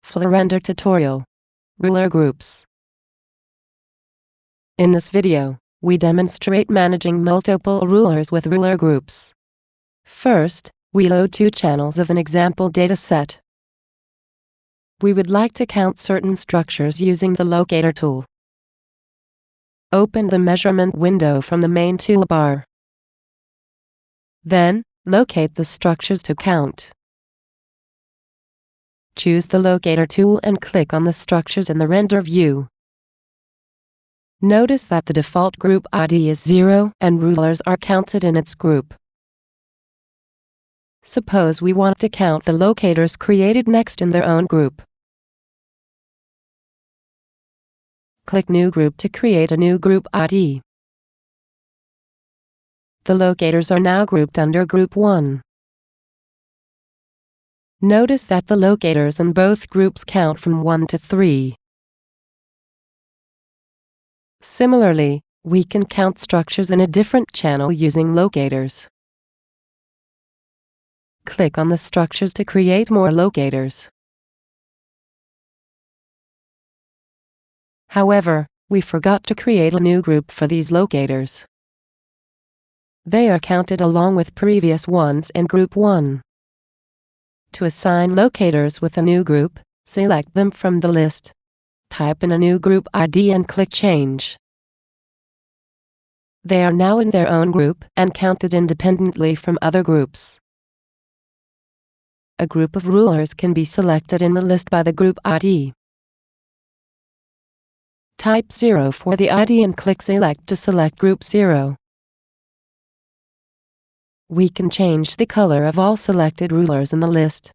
FluoRender tutorial. Ruler groups. In this video, we demonstrate managing multiple rulers with ruler groups. First, we load two channels of an example dataset. We would like to count certain structures using the Locator tool. Open the measurement window from the main toolbar. Then, locate the structures to count. Choose the Locator tool and click on the structures in the render view. Notice that the default group ID is 0 and rulers are counted in its group. Suppose we want to count the locators created next in their own group. Click New Group to create a new group ID. The locators are now grouped under Group 1. Notice that the locators in both groups count from 1 to 3. Similarly, we can count structures in a different channel using locators. Click on the structures to create more locators. However, we forgot to create a new group for these locators. They are counted along with previous ones in Group 1. To assign locators with a new group, select them from the list. Type in a new group ID and click Change. They are now in their own group and counted independently from other groups. A group of rulers can be selected in the list by the group ID. Type 0 for the ID and click Select to select Group 0. We can change the color of all selected rulers in the list.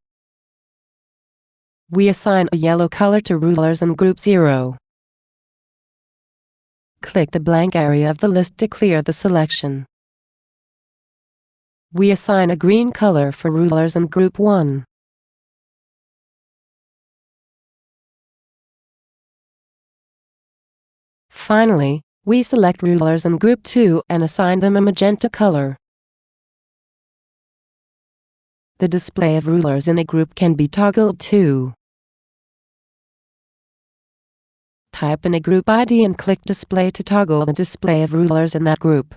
We assign a yellow color to rulers in Group 0. Click the blank area of the list to clear the selection. We assign a green color for rulers in Group 1. Finally, we select rulers in Group 2 and assign them a magenta color. The display of rulers in a group can be toggled too. Type in a group ID and click Display to toggle the display of rulers in that group.